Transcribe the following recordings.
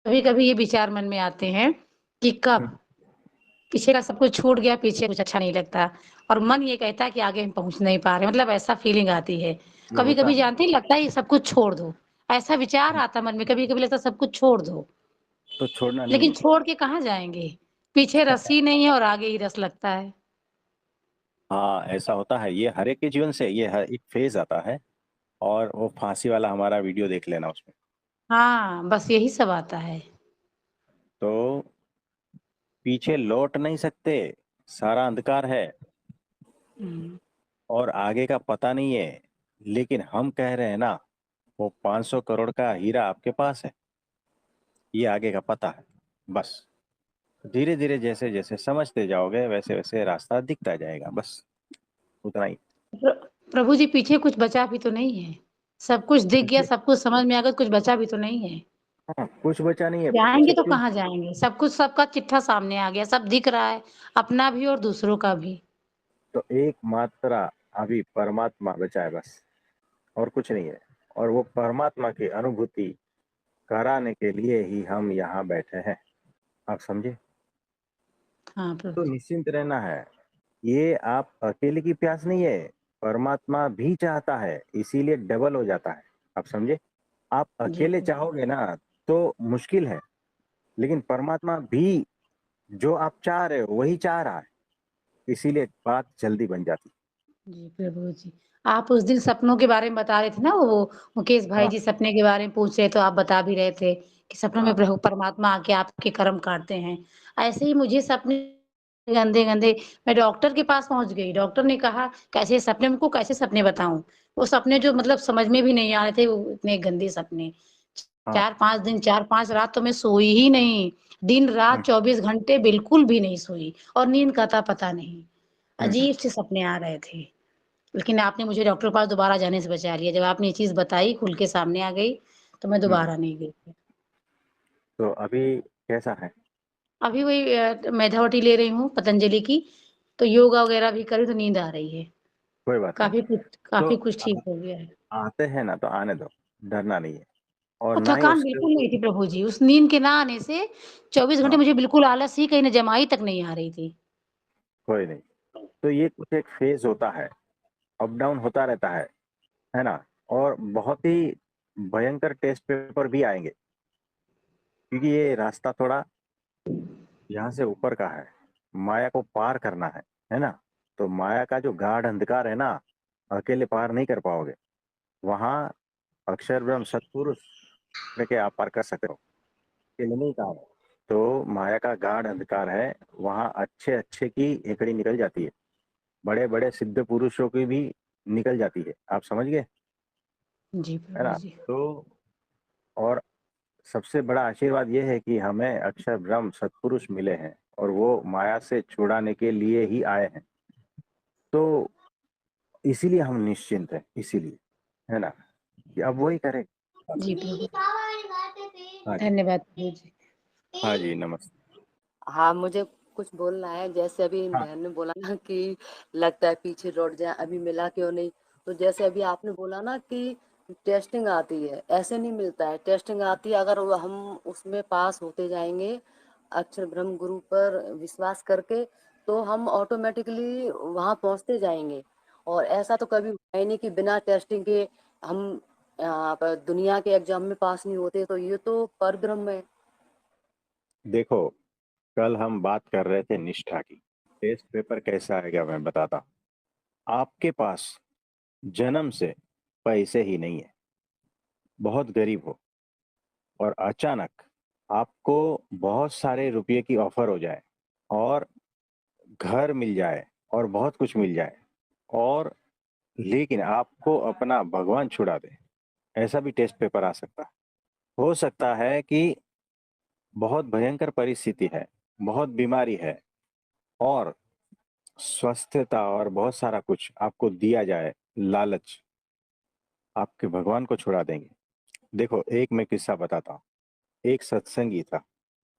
कभी-कभी ये विचार मन में आते हैं कि हुँ, कब पीछे का सब कुछ छूट गया, पीछे कुछ अच्छा नहीं लगता और मन ये कहता है कि आगे हम पहुँच नहीं पा रहे, मतलब ऐसा फीलिंग आती है। ये होता कभी-कभी है। जानते हैं लगता है ये सब कुछ छोड़ दो, ऐसा विचार हुँ, आता है मन में, कभी-कभी लगता है सब कुछ छोड़ दो, तो छोड़ना नहीं लेकिन है। छोड़ के कहाँ जाएँगे? पीछे रस्सी नहीं है और आगे ही रस लगता है। हाँ, ऐसा होता है। ये हर एक के जीवन से ये हर एक फ़ेज़ आता है और वो फांसी वाला हमारा वीडियो देख लेना उसमें। हाँ, बस यही सब आता है। तो पीछे लौट नहीं सकते, सारा अंधकार है हुँ, और आगे का पता नहीं है। लेकिन हम कह रहे हैं ना, वो 500 करोड़ का हीरा आपके पास है, ये आगे का पता है। बस, धीरे-धीरे जैसे-जैसे समझते जाओगे वैसे-वैसे रास्ता दिखता जाएगा, बस उतना ही। प्र प्रभु जी पीछे कुछ बचा भी तो नहीं है। सब कुछ दिख गया, पीछे सब कुछ समझ में आ गया, कुछ बचा भी तो नहीं है। हाँ, कुछ बचा नहीं है, जाएँगे पीछे तो क्यों? कहाँ जाएँगे? सब कुछ सबका चिट्ठा सामने आ गया, सब दिख रहा है, अपना भी और दूसरों का भी। तो एकमात्र अभी परमात्मा बचा है बस, और कुछ नहीं है। और वो परमात्मा की अनुभूति कराने के लिए ही हम यहाँ बैठे हैं। आप समझे? हाँ, प्रभु तो जी। निश्चिंत रहना है। ये आप अकेले की प्यास नहीं है, परमात्मा भी चाहता है, इसीलिए डबल हो जाता है। आप समझे? आप जी, अकेले प्रभु। चाहोगे ना तो मुश्किल है, लेकिन परमात्मा भी जो आप चाह रहे हो वही चाह रहा है, इसीलिए बात जल्दी बन जाती है। जी, प्रभु जी। आप उस दिन सपनों के बारे में बता रहे थे ना, वो मुकेश भाई हाँ, जी सपने के बारे में पूछ रहे तो आप बता भी रहे थे कि सपनों में हाँ, प्रभु परमात्मा आके आपके कर्म काटते हैं। ऐसे ही मुझे सपने गंदे-गंदे मैं डॉक्टर के पास पहुँच गई। डॉक्टर ने कहा कैसे सपने उनको कैसे सपने बताऊँ? वो सपने जो मतलब समझ में भी नहीं आ रहे थे, वो इतने गंदे सपने। हाँ। 4-5 दिन 4-5 रात तो मैं सोई ही नहीं। हुँ, दिन-रात 24 घंटे बिल्कुल भी नहीं सोई और नींद का पता नहीं। हुँ, हुँ, अजीब से सपने आ रहे थे। लेकिन आपने मुझे डॉक्टर के पास दोबारा जाने से बचा लिया। जब आपने ये चीज़ बताई, खुल के सामने आ गई, तो मैं हुँ, हुँ। दोबारा नहीं गई फिर। तो अभी कैसा है? अभी वही मेथावटी ले रही हूँ पतंजलि की, तो योगा वगैरह भी करी तो नींद आ रही है। कोई बात नहीं। तो काफ़ी कुछ आ ठीक हो गया है। आते हैं ना तो आने दो, डरना नहीं है और और ना ही थकान उसके बिल्कुल नहीं थी प्रभु जी, उस नींद के ना आने से 24 घंटे हाँ, मुझे बिल्कुल आलस ही कहीं न जमाई तक नहीं आ रही थी। कोई नहीं। तो ये कुछ एक फ़ेज़ होता है, अप डाउन होता रहता है ना? और बहुत ही भयंकर टेस्ट पेपर भी आएँगे, क्योंकि ये रास्ता थोड़ा यहाँ से ऊपर का है, माया को पार करना है ना? तो माया का जो गाढ़ अंधकार है ना, अकेले पार नहीं कर पाओगे। वहाँ अक्षर ब्रह्म सत्पुरुष लेके आप पार कर सकते हो, अकेले नहीं काम है। तो माया का गाढ़ अंधकार है, वहाँ अच्छे-अच्छे की एकड़ी निकल जाती है, बड़े-बड़े सिद्ध पुरुषों की भी निकल जाती है। आप समझ गए? जी, है प्रभु ना? जी। तो और सबसे बड़ा आशीर्वाद ये है कि हमें अक्षर ब्रह्म सत्पुरुष मिले हैं और वो माया से छुड़ाने के लिए ही आए हैं। तो इसीलिए हम निश्चिंत हैं, इसीलिए, है ना? कि अब वही करें। जी, प्रभु। हाँ जी। धन्यवाद प्रभु जी। हाँ जी, नमस्ते। हाँ, मुझे कुछ बोलना है, जैसे अभी हाँ, बहन ने बोला ना कि लगता है पीछे लौट जाएँ, अभी मिला क्यों नहीं? तो जैसे अभी आपने बोला ना कि टेस्टिंग आती है, ऐसे नहीं मिलता है, टेस्टिंग आती है अगर वो हम उसमें पास होते जाएँगे, अक्षर ब्रह्म गुरु पर विश्वास करके, तो हम ऑटोमैटिकली वहाँ पहुँचते जाएँगे। और ऐसा तो कभी हुआ ही नहीं कि बिना टेस्टिंग के हम प दुनिया के एग्ज़ाम में पास नहीं होते, तो ये तो परब्रह्म है। देखो, कल हम बात कर रहे थे निष्ठा की। टेस्ट पेपर कैसा आएगा मैं बताता हूँ। आपके पास जन्म से पैसे ही नहीं है, बहुत गरीब हो और अचानक आपको बहुत सारे रुपए की ऑफर हो जाए और घर मिल जाए और बहुत कुछ मिल जाए और लेकिन आपको अपना भगवान छुड़ा दे, ऐसा भी टेस्ट पेपर आ सकता है। हो सकता है कि बहुत भयंकर परिस्थिति है, बहुत बीमारी है और स्वस्थता और बहुत सारा कुछ आपको दिया जाए, लालच, आपके भगवान को छुड़ा देंगे। देखो, एक मैं किस्सा बताता हूँ। एक सत्संगी था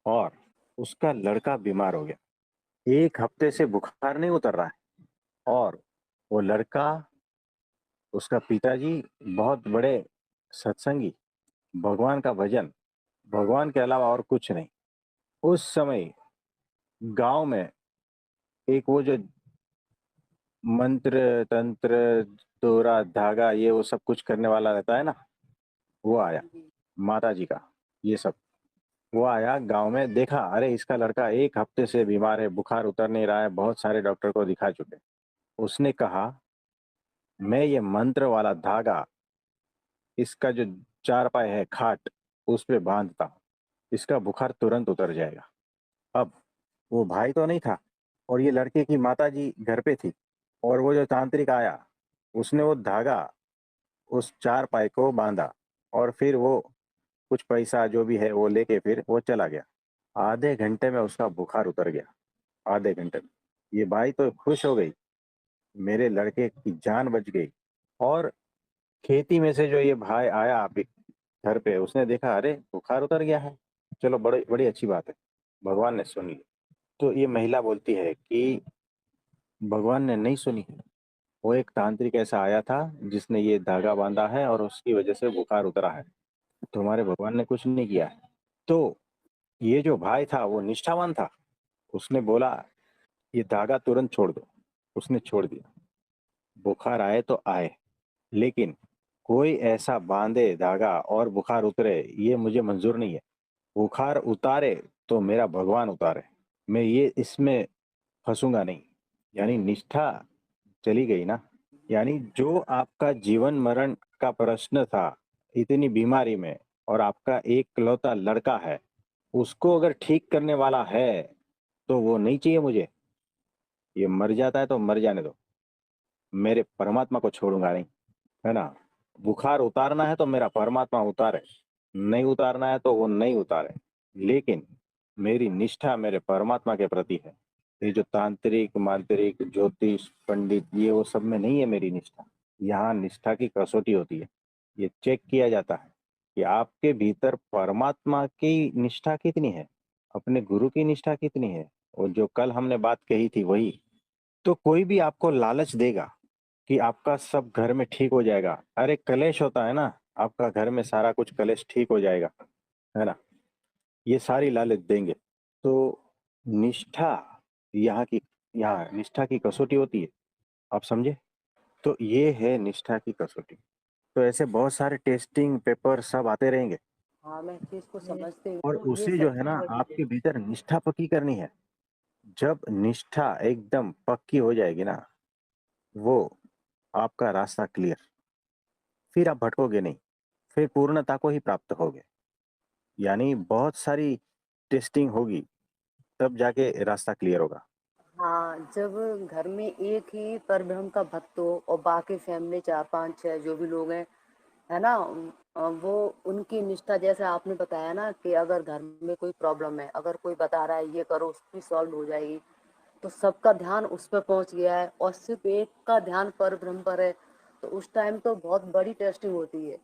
और उसका लड़का बीमार हो गया। 1 हफ्ते से बुखार नहीं उतर रहा है और वो लड़का, उसका पिताजी बहुत बड़े सत्संगी, भगवान का भजन भगवान के अलावा और कुछ नहीं। उस समय गांव में एक वो जो मंत्र तंत्र तोरा धागा ये वो सब कुछ करने वाला रहता है ना, वो आया, जी। माता जी का, ये सब। वो आया गांव में, देखा अरे इसका लड़का 1 हफ्ते से बीमार है, बुखार उतर नहीं रहा है, बहुत सारे डॉक्टर को दिखा चुके। उसने कहा मैं ये मंत्र वाला धागा इसका जो चारपाई है खाट उस पे बांधता हूँ, इसका बुखार तुरंत उतर जाएगा। अब वो भाई तो नहीं था और ये लड़के की माता जी घर पे थी, और वो जो तांत्रिक आया उसने वो धागा उस चारपाई को बांधा, और फिर वो कुछ पैसा जो भी है वो लेके फिर वो चला गया। आधे घंटे में उसका बुखार उतर गया, आधे घंटे में। ये भाई तो खुश हो गई, मेरे लड़के की जान बच गई। और खेती में से जो ये भाई आया अभी घर पे, उसने देखा अरे बुखार उतर गया है, चलो बड़ी बड़ी अच्छी बात है, भगवान ने सुन ली। तो ये महिला बोलती है कि भगवान ने नहीं सुनी है, वो एक तांत्रिक ऐसा आया था जिसने ये धागा बांधा है और उसकी वजह से बुखार उतरा है, तुम्हारे भगवान ने कुछ नहीं किया है। तो ये जो भाई था वो निष्ठावान था, उसने बोला ये धागा तुरंत छोड़ दो। उसने छोड़ दिया, बुखार आए तो आए, लेकिन कोई ऐसा बांधे धागा और बुखार उतरे ये मुझे मंजूर नहीं है। बुखार उतारे तो मेरा भगवान उतारे, मैं ये इसमें फंसूंगा नहीं। यानी निष्ठा चली गई ना। यानी जो आपका जीवन मरण का प्रश्न था इतनी बीमारी में, और आपका एक लौता लड़का है, उसको अगर ठीक करने वाला है तो वो नहीं चाहिए मुझे। ये मर जाता है तो मर जाने दो, मेरे परमात्मा को छोड़ूंगा नहीं, है ना। बुखार उतारना है तो मेरा परमात्मा उतारे, नहीं उतारना है तो वो नहीं उतारे, लेकिन मेरी निष्ठा मेरे परमात्मा के प्रति है। ये जो तांत्रिक मांत्रिक ज्योतिष पंडित ये वो सब में नहीं है मेरी निष्ठा। यहाँ निष्ठा की कसौटी होती है, ये चेक किया जाता है कि आपके भीतर परमात्मा की निष्ठा कितनी है, अपने गुरु की निष्ठा कितनी है। और जो कल हमने बात कही थी वही। तो कोई भी आपको लालच देगा कि आपका सब घर में ठीक हो जाएगा, अरे कलेश होता है ना, आपका घर में सारा कुछ कलेश ठीक हो जाएगा, है ना, ये सारी लालच देंगे। तो निष्ठा यहाँ की, यहाँ निष्ठा की कसौटी होती है, आप समझे। तो ये है निष्ठा की कसौटी। तो ऐसे बहुत सारे टेस्टिंग पेपर सब आते रहेंगे, हाँ, मैं इस चीज को ये समझती और हूँ, ये उसे जो है सबसे ना बड़ी है। आपके भीतर निष्ठा पक्की करनी है। जब निष्ठा एकदम पक्की हो जाएगी ना, वो आपका रास्ता क्लियर, फिर आप भटकोगे नहीं, फिर पूर्णता को ही प्राप्त होगे। यानी बहुत सारी टेस्टिंग होगी तब जाके रास्ता क्लियर होगा। हाँ, जब घर में एक ही परब्रह्म का भक्त हो और बाकी फैमिली 4 5 6 जो भी लोग हैं, है ना, वो उनकी निष्ठा जैसे आपने बताया ना कि अगर घर में कोई प्रॉब्लम है, अगर कोई बता रहा है ये करो उसकी सॉल्व हो जाएगी, तो सबका ध्यान उस पर पहुंच गया है और सिर्फ एक का ध्यान परब्रह्म पर है, तो उस टाइम तो बहुत बड़ी टेस्टिंग होती है।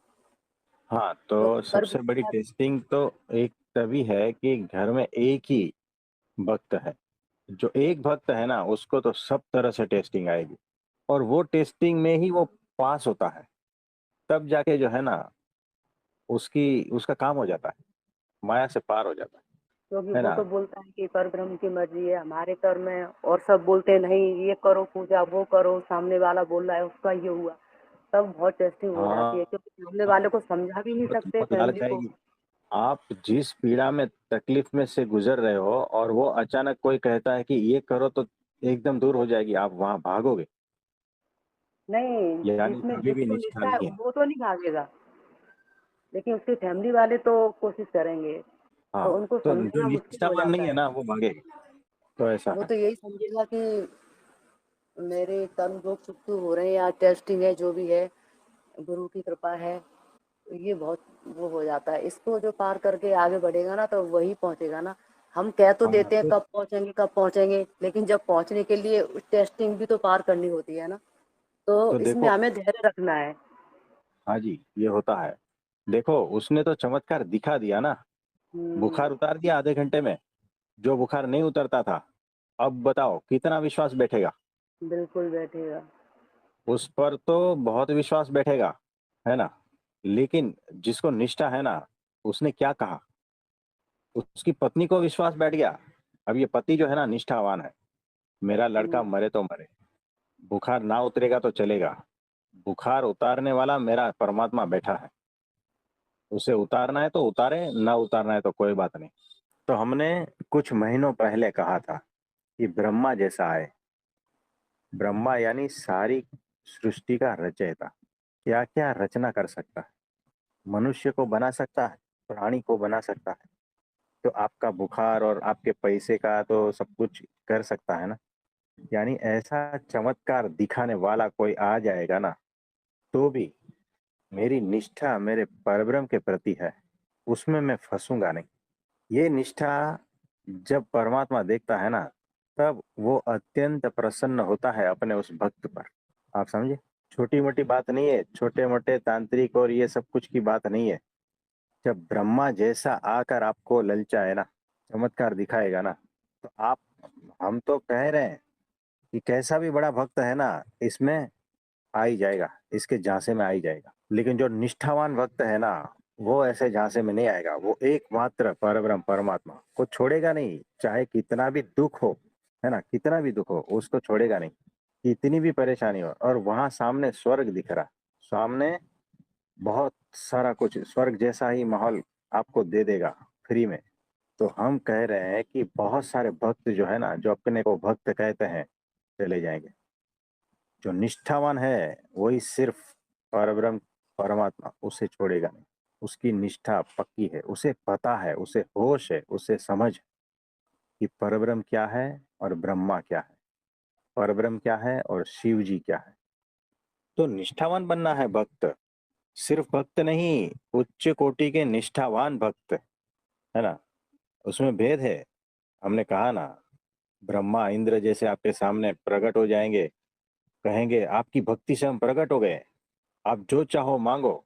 हाँ, तो क्योंकि सबसे परब्रह्म बड़ी का टेस्टिंग तो एक तभी है कि घर में एक ही भक्त है। जो एक भक्त है ना उसको तो सब तरह से टेस्टिंग आएगी, और वो टेस्टिंग में ही वो पास होता है, तब जाके जो है ना उसकी उसका काम हो जाता है, माया से पार हो जाता क्योंकि है वो ना। तो बोलता है कि परब्रह्म की मर्जी है, हमारे कर्म है, और सब बोलते हैं नहीं ये करो पूजा वो करो, सामने वाला बोल रहा है उसका ये हुआ, तब बहुत टेस्टिंग हो जाती है, हाँ, क्योंकि सामने वाले को समझा भी नहीं तो सकते तुमको फैमिली लालच को। आएगी। आप जिस पीड़ा में तकलीफ में से गुजर रहे हो और वो अचानक कोई कहता है कि ये करो तो एकदम दूर हो जाएगी, आप वहां भागोगे। नहीं, यानी जिसमें कभी भी जिसको निष्ठा निष्ठा है नहीं है। वो तो नहीं भागेगा, लेकिन उसकी फैमिली वाले तो कोशिश करेंगे, हाँ, तो उनको तो जो समझाना मुश्किल हो निष्ठावान नहीं जाता है है। ना वो भागेगा। तो ऐसा वो है। तो यही समझेगा कि मेरे कर्म भोग चुकते हो रहे हैं या टेस्टिंग है जो भी है, गुरु की कृपा है, तो ये बहुत वो हो जाता है। इसको जो पार करके आगे बढ़ेगा ना तो वही पहुंचेगा ना। हम कह तो हाँ देते हैं तो कब पहुंचेंगे, लेकिन जब पहुंचने के लिए टेस्टिंग भी तो पार करनी होती है ना, तो इसमें देखो, हमें धैर्य रखना है। हाँ जी, ये होता है। देखो उसने तो चमत्कार दिखा दिया ना, हम्म। बुखार उतार दिया आधे घंटे में, जो बुखार नहीं उतरता था। अब बताओ कितना विश्वास बैठेगा बिल्कुल बैठेगा। उस पर, तो बहुत विश्वास बैठेगा, है ना। लेकिन जिसको निष्ठा है ना, उसने क्या कहा, उसकी पत्नी को विश्वास बैठ गया। अब ये पति जो है ना निष्ठावान है, मेरा लड़का मरे तो मरे, बुखार ना उतरेगा तो चलेगा, बुखार उतारने वाला मेरा परमात्मा बैठा है, उसे उतारना है तो उतारे, ना उतारना है तो कोई बात नहीं। तो हमने कुछ महीनों पहले कहा था कि ब्रह्मा जैसा आए। ब्रह्मा यानी सारी सृष्टि का रचयिता, क्या क्या रचना कर सकता है, मनुष्य को बना सकता है, प्राणी को बना सकता है, तो आपका बुखार और आपके पैसे का तो सब कुछ कर सकता है ना। यानी ऐसा चमत्कार दिखाने वाला कोई आ जाएगा ना, तो भी मेरी निष्ठा मेरे परब्रह्म के प्रति है, उसमें मैं फंसूंगा नहीं। ये निष्ठा जब परमात्मा देखता है ना, तब वो अत्यंत प्रसन्न होता है अपने उस भक्त पर। आप समझे? छोटी मोटी बात नहीं है, छोटे मोटे तांत्रिक और ये सब कुछ की बात नहीं है। जब ब्रह्मा जैसा आकर आपको ललचाए ना, चमत्कार दिखाएगा ना, तो आप, हम तो कह रहे हैं कि कैसा भी बड़ा भक्त है ना, इसमें आ ही जाएगा, इसके झांसे में आ ही जाएगा। लेकिन जो निष्ठावान भक्त है ना, वो ऐसे झांसे में नहीं आएगा। वो एकमात्र परब्रह्म परमात्मा को छोड़ेगा नहीं, चाहे कितना भी दुख हो, है ना, कितना भी दुख हो उसको छोड़ेगा नहीं, कितनी भी परेशानी हो। और वहां सामने स्वर्ग दिख रहा, सामने बहुत सारा कुछ, स्वर्ग जैसा ही माहौल आपको दे देगा फ्री में। तो हम कह रहे हैं कि बहुत सारे भक्त जो है ना, जो अपने को भक्त कहते हैं, चले जाएंगे। जो निष्ठावान है वही सिर्फ परब्रह्म परमात्मा उसे छोड़ेगा नहीं। उसकी निष्ठा पक्की है, उसे पता है, उसे होश है, उसे समझ कि परब्रह्म क्या है और ब्रह्मा क्या है, परब्रह्म क्या है और शिव जी क्या है। तो निष्ठावान बनना है भक्त, सिर्फ भक्त नहीं, उच्च कोटि के निष्ठावान भक्त, है ना। उसमें भेद है। हमने कहा ना, ब्रह्मा इंद्र जैसे आपके सामने प्रकट हो जाएंगे, कहेंगे आपकी भक्ति से हम प्रकट हो गए, आप जो चाहो मांगो,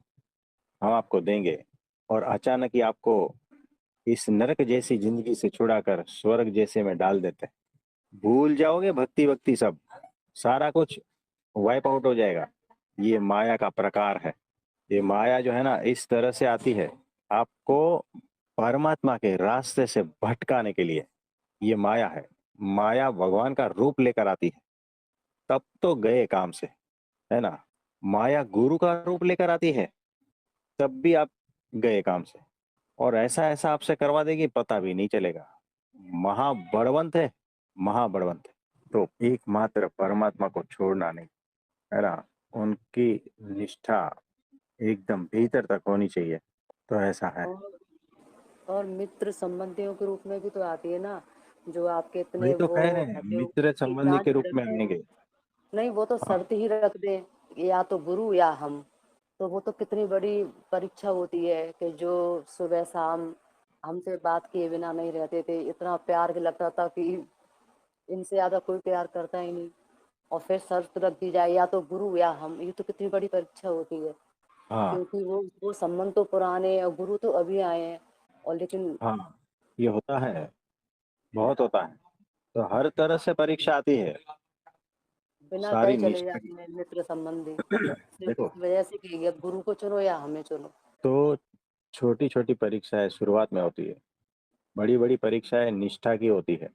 हम आपको देंगे। और अचानक ही आपको इस नरक जैसी जिंदगी से छुड़ाकर स्वर्ग जैसे में डाल देते हैं। भूल जाओगे भक्ति भक्ति सब, सारा कुछ वाइप आउट हो जाएगा। ये माया का प्रकार है। ये माया जो है ना, इस तरह से आती है आपको परमात्मा के रास्ते से भटकाने के लिए। ये माया है, माया भगवान का रूप लेकर आती है, तब तो गए काम से, है ना। माया गुरु का रूप लेकर आती है, तब भी आप गए काम से। और ऐसा ऐसा आपसे करवा देगी पता भी नहीं चलेगा। महाबड़वंत है, महाबड़वंत है। तो एकमात्र परमात्मा को छोड़ना नहीं, है ना। उनकी निष्ठा एकदम भीतर तक होनी चाहिए, तो ऐसा है। और और मित्र संबंधियों के रूप में भी तो आती है ना, जो आपके वही इतने तो वो कह रहे हैं, फटे मित्र की संबंधी जांच के रूप में रखते हैं। आएंगे। नहीं, वो तो हाँ शर्त ही रख दे, या तो गुरु या हम। तो वो तो कितनी बड़ी परीक्षा होती है कि जो सुबह शाम हमसे बात किए बिना नहीं रहते थे, इतना प्यार भी लगता था कि इनसे ज्यादा कोई प्यार करता ही नहीं, और फिर शर्त रख दी जाए या तो गुरु या हम। ये तो कितनी बड़ी परीक्षा होती है, हाँ क्योंकि वो संबंध तो पुराने और गुरु तो अभी आए हैं। और लेकिन हाँ, ये होता है, बहुत होता है। तो हर तरह से परीक्षा आती है, बिना कहे सारी चले निष्ठा की। जाते हैं मित्र संबंधी, सिर्फ देखो, इस वजह से कि अब गुरु को चुनो या हमें चुनो। तो छोटी छोटी परीक्षाएं शुरुआत में होती है, बड़ी बड़ी परीक्षाएं निष्ठा की होती है।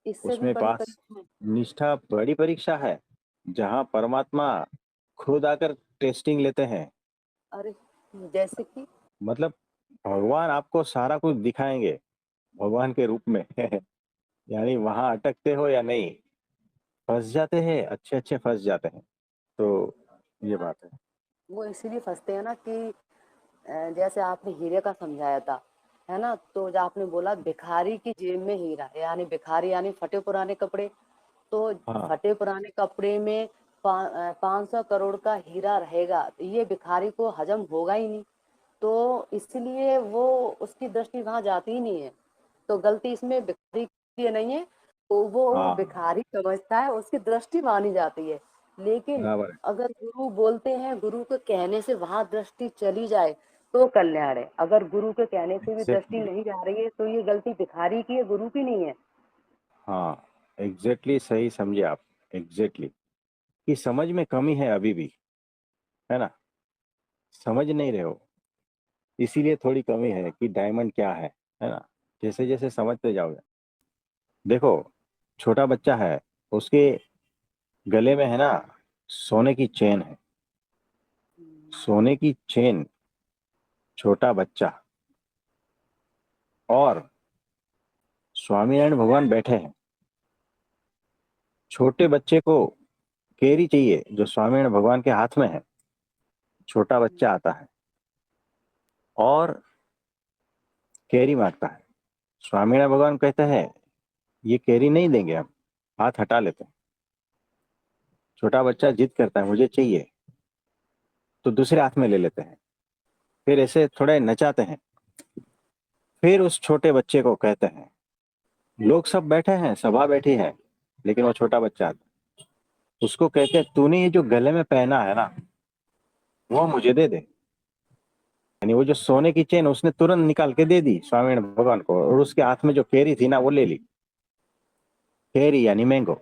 इससे भी उसमें बड़ी पास, परीक्षा है। निष्ठा बड़ी परीक्षा है, जहां परमात्मा खुद आकर टेस्टिंग लेते हैं। अरे, जैसे कि मतलब भगवान आपको सारा कुछ दिखाएंगे भगवान के रूप में। यानी वहां अटकते हो या नहीं, फंस जाते हैं, अच्छे अच्छे फंस जाते हैं। तो ये बात है। वो इसीलिए फंसते हैं ना कि जैसे आपने हीरे का समझाया था, है ना, तो जो आपने बोला भिखारी की जेब में हीरा, यानी भिखारी यानी फटे पुराने कपड़े। तो हाँ फटे पुराने कपड़े में 500 करोड़ का हीरा रहेगा, तो ये भिखारी को हजम होगा ही नहीं। तो इसलिए वो, उसकी दृष्टि वहां जाती ही नहीं है। तो गलती इसमें भिखारी की नहीं है, तो वो हाँ, भिखारी समझता है, उसकी दृष्टि मानी जाती है। लेकिन बराबर है। अगर गुरु बोलते हैं, गुरु के कहने से वहां दृष्टि चली जाए तो कल्याण है। अगर गुरु के कहने से भी दृष्टि एग्जैक्टली, नहीं जा रही है तो ये गलती भिखारी की है, गुरु की नहीं है। हाँ, एग्जैक्टली सही समझे आप। एग्जैक्टली, कि समझ में कमी है अभी भी, है ना, समझ नहीं रहे हो, इसीलिए थोड़ी कमी है कि डायमंड क्या है। है ना? जैसे जैसे समझते जाओगे, देखो छोटा बच्चा है, उसके गले में है ना सोने की चेन है, सोने की चेन, छोटा बच्चा, और स्वामीनारायण भगवान बैठे हैं। छोटे बच्चे को केरी चाहिए जो स्वामीनारायण भगवान के हाथ में है। छोटा बच्चा आता है और केरी मांगता है। स्वामीनारायण भगवान कहते हैं ये केरी नहीं देंगे, हम हाथ हटा लेते हैं। छोटा बच्चा जिद करता है मुझे चाहिए, तो दूसरे हाथ में ले लेते हैं, फिर ऐसे थोड़े नचाते हैं। फिर उस छोटे बच्चे को कहते हैं, लोग सब बैठे हैं, सभा बैठी है, लेकिन वो छोटा बच्चा आता है। उसको कहते हैं तूने ये जो गले में पहना है ना, वो मुझे दे दे। यानी वो जो सोने की चेन उसने तुरंत निकाल के दे दी स्वामीनारायण भगवान को, और उसके हाथ में जो केरी थी ना वो ले ली। केरी यानी मैंगो।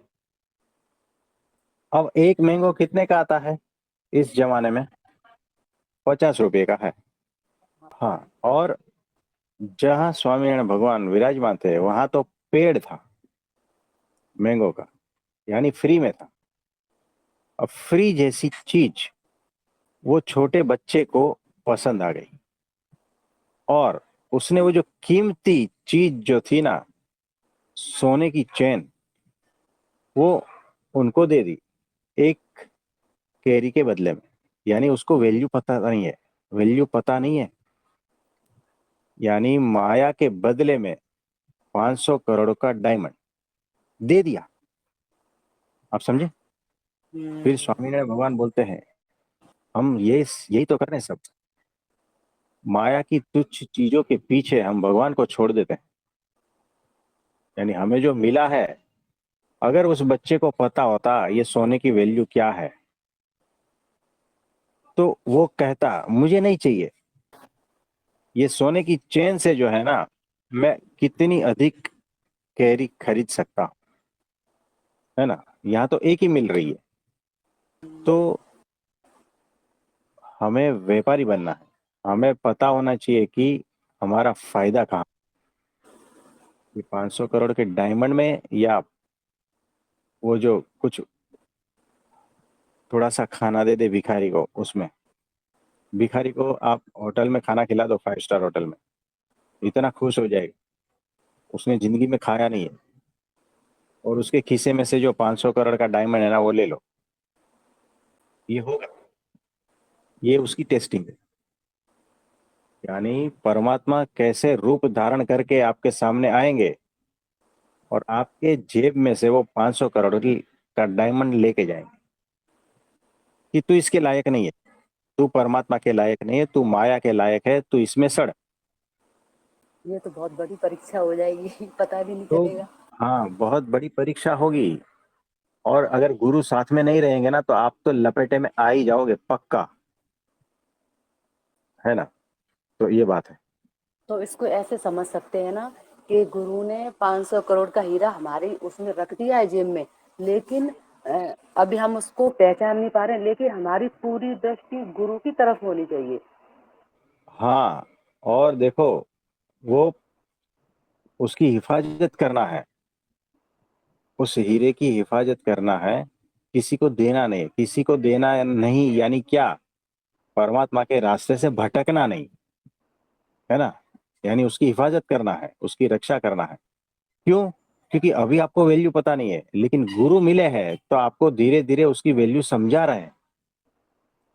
अब एक मैंगो कितने का आता है इस जमाने में? 50 रुपए का है। हाँ, और जहाँ स्वामीनारायण भगवान विराजमान थे वहां तो पेड़ था मैंगो का, यानी फ्री में था। अब फ्री जैसी चीज वो छोटे बच्चे को पसंद आ गई, और उसने वो जो कीमती चीज जो थी ना, सोने की चेन, वो उनको दे दी एक कैरी के बदले में। यानी उसको वैल्यू पता नहीं है, वैल्यू पता नहीं है। यानी माया के बदले में 500 करोड़ का डायमंड दे दिया। आप समझे? फिर स्वामीनारायण भगवान बोलते हैं हम ये यही तो कर रहे हैं सब। माया की तुच्छ चीजों के पीछे हम भगवान को छोड़ देते हैं। यानी हमें जो मिला है, अगर उस बच्चे को पता होता ये सोने की वैल्यू क्या है, तो वो कहता मुझे नहीं चाहिए। ये सोने की चेन से जो है ना, मैं कितनी अधिक कैरी खरीद सकता हूं, है ना? यहाँ तो एक ही मिल रही है। तो हमें व्यापारी बनना है, हमें पता होना चाहिए कि हमारा फायदा कहाँ, ये 500 करोड़ के डायमंड में, या वो जो कुछ थोड़ा सा खाना दे दे भिखारी को उसमें। भिखारी को आप होटल में खाना खिला दो, 5 स्टार होटल में, इतना खुश हो जाएगा, उसने जिंदगी में खाया नहीं है, और उसके खीसे में से जो 500 करोड़ का डायमंड है ना वो ले लो, ये होगा। ये उसकी टेस्टिंग है। यानी परमात्मा कैसे रूप धारण करके आपके सामने आएंगे और आपके जेब में से वो 500 करोड़ की का डायमंड लेके जाएंगे कि तू इसके लायक नहीं है, तू परमात्मा के लायक नहीं है, तू माया के लायक है, तू इसमें सड़। ये तो बहुत बड़ी परीक्षा हो जाएगी पता भी नहीं तो चलेगा। हाँ, बहुत बड़ी परीक्षा होगी। और अगर गुरु साथ में नहीं रहेंगे ना, तो आप तो लपेटे में आ ही जाओगे पक्का, है ना? तो ये बात है। तो इसको ऐसे समझ सकते हैं ना कि गुरु ने 500 करोड़ का हीरा हमारी उसमें रख दिया है जेब में, लेकिन अभी हम उसको पहचान नहीं पा रहे हैं, लेकिन हमारी पूरी दृष्टि गुरु की तरफ होनी चाहिए। हाँ, और देखो वो उसकी हिफाजत करना है, उस हीरे की हिफाजत करना है, किसी को देना नहीं, किसी को देना नहीं। यानी क्या? परमात्मा के रास्ते से भटकना नहीं, है ना? यानी उसकी हिफाजत करना है, उसकी रक्षा करना है। क्यों? क्योंकि अभी आपको वैल्यू पता नहीं है, लेकिन गुरु मिले हैं तो आपको धीरे धीरे उसकी वैल्यू समझा रहे हैं।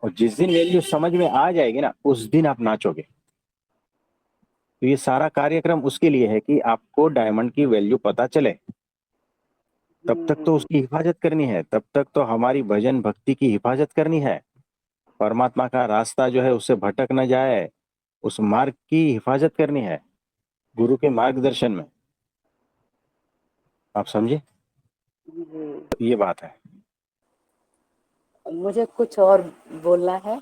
और जिस दिन वैल्यू समझ में आ जाएगी ना, उस दिन आप नाचोगे। तो ये सारा कार्यक्रम उसके लिए है कि आपको डायमंड की वैल्यू पता चले। तब तक तो उसकी हिफाजत करनी है, तब तक तो हमारी भजन भक्ति की हिफाजत करनी है। परमात्मा का रास्ता जो है उससे भटक न जाए, उस मार्ग की हिफाजत करनी है, गुरु के मार्गदर्शन में। आप समझे? तो ये बात है। मुझे कुछ और बोलना है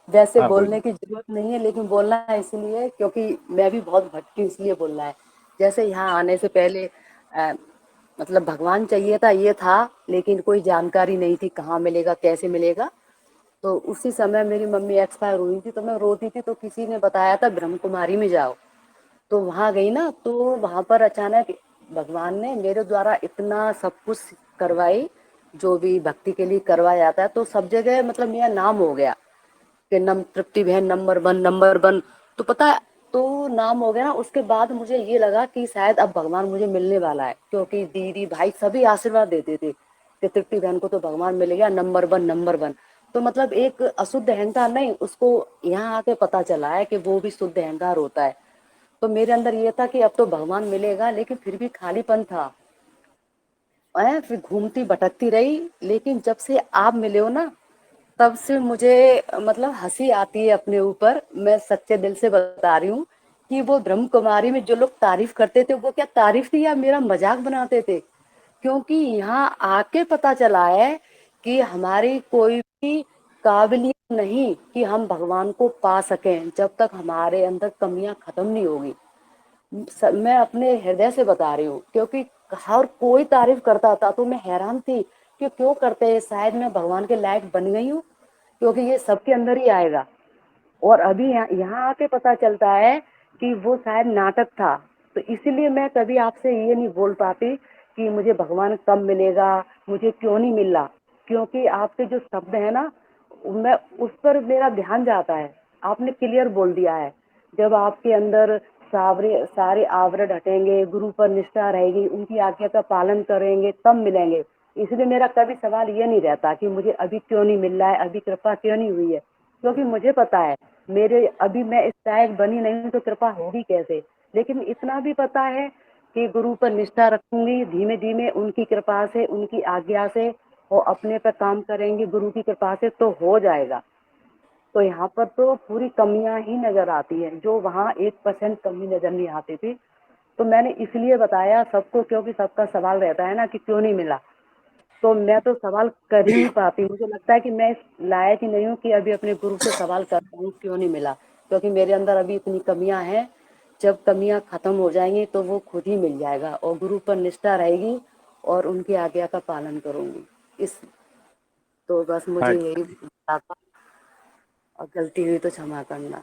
वैसे हाँ, बोलने बोलिए। की जरूरत नहीं है, लेकिन बोलना है इसलिए क्योंकि मैं भी बहुत भटकी, इसलिए बोलना है। जैसे यहाँ आने से पहले मतलब भगवान चाहिए था ये था, लेकिन कोई जानकारी नहीं थी कहाँ मिलेगा कैसे मिलेगा। तो उसी समय मेरी मम्मी एक्सपायर हुई थी, तो मैं रोती थी, तो किसी ने बताया था ब्रह्म कुमारी में जाओ। तो वहां गई ना, तो वहां पर अचानक भगवान ने मेरे द्वारा इतना सब कुछ करवाई, जो भी भक्ति के लिए करवाया जाता है, तो सब जगह मतलब मेरा नाम हो गया कि तृप्ति बहन नंबर 1 नंबर 1। तो पता है, तो नाम हो गया ना। उसके बाद मुझे ये लगा कि शायद अब भगवान मुझे मिलने वाला है, क्योंकि दीदी भाई सभी आशीर्वाद देते थे कि तृप्ति बहन को तो भगवान मिल गया, नंबर 1 नंबर 1। तो मतलब एक अशुद्ध अहंकार नहीं, उसको यहाँ आके पता चला है कि वो भी शुद्ध अहंकार होता है। तो मेरे अंदर ये था कि अब तो भगवान मिलेगा, लेकिन फिर भी खालीपन था। मैं फिर घूमती भटकती रही, लेकिन जब से आप मिले हो ना, तब से मुझे मतलब हंसी आती है अपने ऊपर। मैं सच्चे दिल से बता रही हूँ कि वो ब्रह्म कुमारी में जो लोग तारीफ करते थे, वो क्या तारीफ थी या मेरा मजाक बनाते थे। क्योंकि यहाँ आके पता चला है कि हमारी कोई भी काबिलियत नहीं कि हम भगवान को पा सकें, जब तक हमारे अंदर कमियां खत्म नहीं होगी। मैं अपने हृदय से बता रही हूँ, क्योंकि हर कोई तारीफ करता था तो मैं हैरान थी कि क्यों करते हैं। शायद मैं भगवान के लायक बन गई हूँ, क्योंकि ये सबके अंदर ही आएगा। और अभी यहाँ आके पता चलता है कि वो शायद नाटक था। तो इसीलिए मैं कभी आपसे ये नहीं बोल पाती कि मुझे भगवान कब मिलेगा, मुझे क्यों नहीं मिल रहा। क्योंकि आपके जो शब्द है ना, मैं उस पर मेरा ध्यान जाता है। आपने क्लियर बोल दिया है, जब आपके अंदर सारे सारे आवरण हटेंगे, गुरु पर निष्ठा रहेगी, उनकी आज्ञा का पालन करेंगे, तब मिलेंगे। इसलिए मेरा कभी सवाल ये नहीं रहता कि मुझे अभी क्यों नहीं मिल रहा है, अभी कृपा क्यों नहीं हुई है। क्योंकि मुझे पता है मेरे अभी मैं इस लायक बनी नहीं हूँ, तो कृपा होगी कैसे। लेकिन इतना भी पता है कि गुरु पर निष्ठा रखूंगी, धीमे धीमे उनकी कृपा से, उनकी आज्ञा से, और अपने पर काम करेंगे गुरु की कृपा से, तो हो जाएगा। तो यहाँ पर तो पूरी कमियां ही नजर आती हैं, जो वहाँ 1% कमी नजर नहीं आती थी। तो मैंने इसलिए बताया सबको, क्योंकि सबका सवाल रहता है ना कि क्यों नहीं मिला। तो मैं तो सवाल कर ही नहीं पाती। मुझे लगता है कि मैं इस लायक ही नहीं हूँ कि अभी अपने गुरु से सवाल कर पाऊँ क्यों नहीं मिला, क्योंकि मेरे अंदर अभी इतनी कमियां हैं। जब कमियां खत्म हो जाएंगी तो वो खुद ही मिल जाएगा, और गुरु पर निष्ठा रहेगी और उनकी आज्ञा का पालन करूंगी। इस तो बस हाँ मुझे यही बताता, और गलती हुई तो क्षमा करना।